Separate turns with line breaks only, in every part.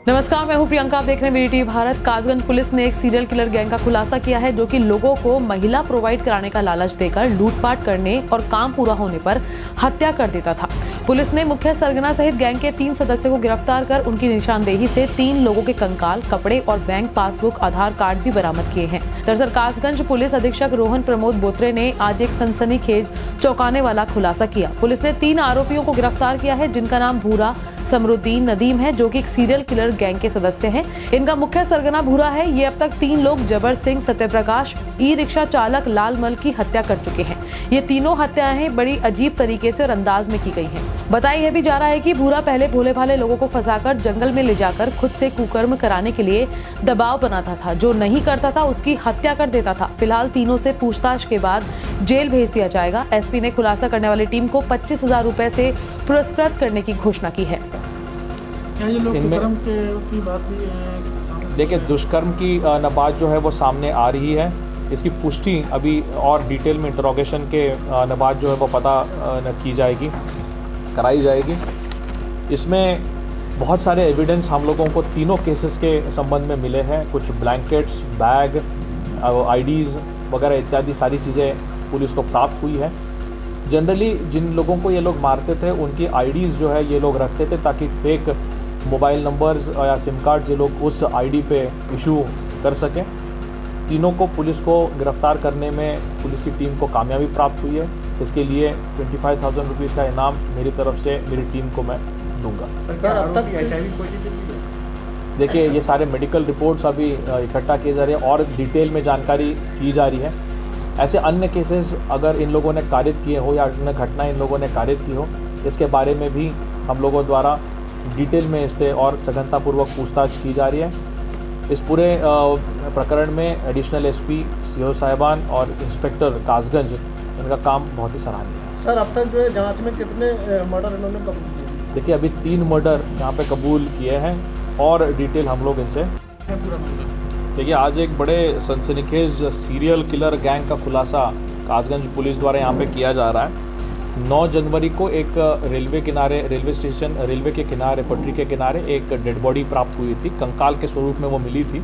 नमस्कार, मैं हूं प्रियंका। आप देख रहे हैं VD TV Bharat. Kasganj police ने एक सीरियल किलर गैंग का खुलासा किया है जो कि लोगों को महिला प्रोवाइड कराने का लालच देकर लूटपाट करने और काम पूरा होने पर हत्या कर देता था। पुलिस ने मुख्य सरगना सहित गैंग के 3 सदस्यों को गिरफ्तार कर उनकी निशानदेही से 3 लोगों के कंकाल, कपड़े और बैंक पासबुक, आधार कार्ड भी बरामद किए हैं। दरअसल कासगंज पुलिस अधीक्षक रोहन प्रमोद बोत्रे ने आज एक सनसनीखेज चौंकाने वाला खुलासा किया। पुलिस ने 3 आरोपियों को गिरफ्तार किया है जिनका नाम भूरा, समरुद्दीन, नदीम है जो कि एक सीरियल किलर गैंग के सदस्य हैं। इनका मुख्य सरगना भूरा है। ये अब तक 3 लोग जबर सिंह, सत्यप्रकाश, ई रिक्शा चालक लालमल की हत्या कर चुके हैं। ये तीनों हत्याएं बड़ी अजीब तरीके से और अंदाज में की गई हैं। बताया यह भी जा रहा है कि भूरा पहले भोले भाले लोगों को फंसाकर जंगल में ले जाकर खुद से कुकर्म कराने के लिए दबाव बनाता था। जो नहीं करता था उसकी हत्या कर देता था। फिलहाल तीनों से पूछताछ के बाद जेल भेज दिया जाएगा। एसपी ने खुलासा करने वाली टीम को 25,000 रुपए से पुरस्कृत करने की घोषणा की है।
क्या ये लोग दुष्कर्म की बात भी है?
देखिए, दुष्कर्म की न बात जो है वो सामने आ रही है। इसकी पुष्टि अभी और डिटेल में इंटरोगेशन के न बात जो है वो पता की जाएगी, कराई जाएगी। इसमें बहुत सारे एविडेंस हम लोगों को तीनों केसेस के संबंध में मिले हैं। कुछ ब्लैंकेट्स, बैग, आईडीज़ वगैरह इत्यादि सारी चीज़ें पुलिस को प्राप्त हुई है। जनरली जिन लोगों को ये लोग मारते थे उनकी आईडीज़ जो है ये लोग रखते थे ताकि फेक मोबाइल नंबर्स या सिम कार्ड्स ये लोग उस आईडी पे इशू कर सकें। तीनों को पुलिस को गिरफ्तार करने में पुलिस की टीम को कामयाबी प्राप्त हुई है। इसके लिए 25,000 रुपीज़ का इनाम मेरी तरफ से मेरी टीम को मैं दूंगा।
सर, अब तक HIV पॉजिटिव है?
देखिए, ये सारे मेडिकल रिपोर्ट्स अभी इकट्ठा किए जा रहे हैं और डिटेल में जानकारी की जा रही है। ऐसे अन्य केसेस अगर इन लोगों ने कारित किए हो या अन्य घटना इन लोगों ने कारित की हो, इसके बारे में भी हम लोगों द्वारा डिटेल में इससे और सघनतापूर्वक पूछताछ की जा रही है। इस पूरे प्रकरण में एडिशनल एसपी, सीओ साहिबान और इंस्पेक्टर कासगंज, इनका काम बहुत ही सराहनीय है।
सर, अब तक जो है जांच में कितने मर्डर इन्होंने कबूल किए?
देखिए, अभी 3 मर्डर यहाँ पे कबूल किए हैं और डिटेल हम लोग इनसे देखिए। आज एक बड़े सनसनीखेज सीरियल किलर गैंग का खुलासा कासगंज पुलिस द्वारा यहाँ पे किया जा रहा है। 9 जनवरी को एक रेलवे के किनारे, पटरी के किनारे एक डेड बॉडी प्राप्त हुई थी। कंकाल के स्वरूप में वो मिली थी।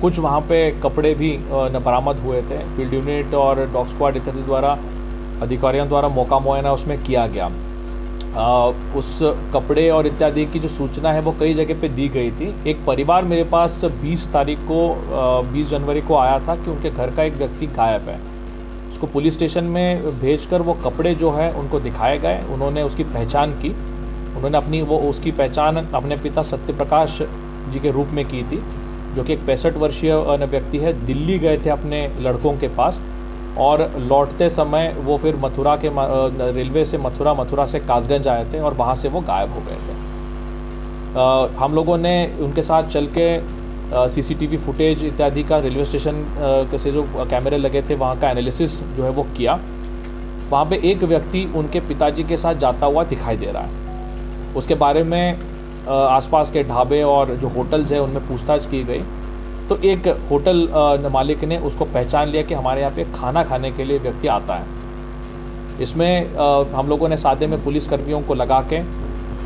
कुछ वहाँ पे कपड़े भी बरामद हुए थे। फील्ड यूनिट और डॉग स्क्वाड इत्यादि द्वारा अधिकारियों द्वारा मौका मुआयना उसमें किया गया। उस कपड़े और इत्यादि की जो सूचना है वो कई जगह पे दी गई थी। एक परिवार मेरे पास 20 जनवरी को आया था कि उनके घर का एक व्यक्ति गायब है। उसको पुलिस स्टेशन में भेजकर वो कपड़े जो है उनको दिखाए गए। उन्होंने उसकी पहचान की। उन्होंने उसकी पहचान अपने पिता सत्यप्रकाश जी के रूप में की थी, जो कि एक 65 वर्षीय व्यक्ति है। दिल्ली गए थे अपने लड़कों के पास और लौटते समय वो फिर मथुरा के रेलवे से मथुरा से कासगंज आए थे और वहाँ से वो गायब हो गए थे। हम लोगों ने उनके साथ चल के सीसीटीवी फुटेज इत्यादि का, रेलवे स्टेशन से जो कैमरे लगे थे वहाँ का एनालिसिस जो है वो किया। वहाँ पे एक व्यक्ति उनके पिताजी के साथ जाता हुआ दिखाई दे रहा है। उसके बारे में आसपास के ढाबे और जो होटल्स हैं उनमें पूछताछ की गई तो एक होटल मालिक ने उसको पहचान लिया कि हमारे यहाँ पे खाना खाने के लिए व्यक्ति आता है। इसमें हम लोगों ने सादे में पुलिस कर्मियों को लगा के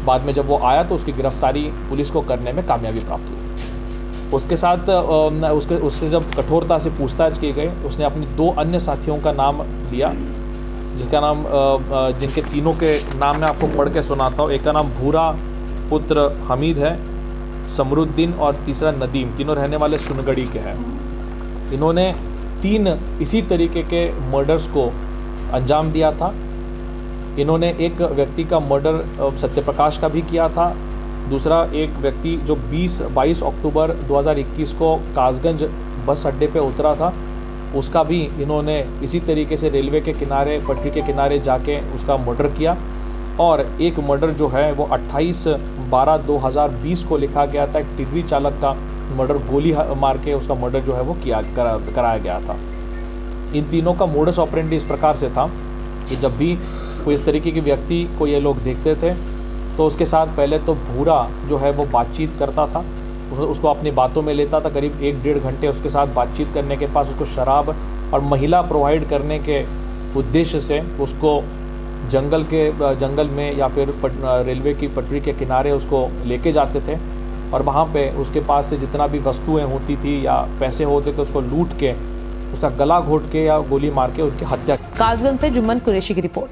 बाद में जब वो आया तो उसकी गिरफ्तारी पुलिस को करने में कामयाबी प्राप्त हुई। उसके साथ उससे जब कठोरता से पूछताछ की गई, उसने अपने 2 अन्य साथियों का नाम लिया, जिसका नाम जिनके तीनों के नाम मैं आपको पढ़ के सुनाता हूँ। एक का नाम भूरा पुत्र हमीद है, समरुद्दीन और तीसरा नदीम। तीनों रहने वाले सुनगढ़ी के हैं। इन्होंने 3 इसी तरीके के मर्डर्स को अंजाम दिया था। इन्होंने एक व्यक्ति का मर्डर सत्यप्रकाश का भी किया था। दूसरा एक व्यक्ति जो 22 अक्टूबर 2021 को कासगंज बस अड्डे पे उतरा था, उसका भी इन्होंने इसी तरीके से रेलवे के किनारे, पटरी के किनारे जाके उसका मर्डर किया। और एक मर्डर जो है वो 28/12/2020 को लिखा गया था। एक टिर्री चालक का मर्डर, गोली मार के उसका मर्डर जो है वो कराया गया था। इन तीनों का मोडस ऑपरेंडी इस प्रकार से था कि जब भी कोई इस तरीके के व्यक्ति को ये लोग देखते थे तो उसके साथ पहले तो भूरा जो है वो बातचीत करता था, उसको अपनी बातों में लेता था। करीब 1-1.5 घंटे उसके साथ बातचीत करने के पास उसको शराब और महिला प्रोवाइड करने के उद्देश्य से उसको जंगल में या फिर रेलवे की पटरी के किनारे उसको लेके जाते थे। और वहाँ पे उसके पास से जितना भी वस्तुएं होती थी या पैसे होते थे उसको लूट के उसका गला घोट के या गोली मार के उनकी हत्या।
कासगंज से जुम्मन कुरैशी की रिपोर्ट।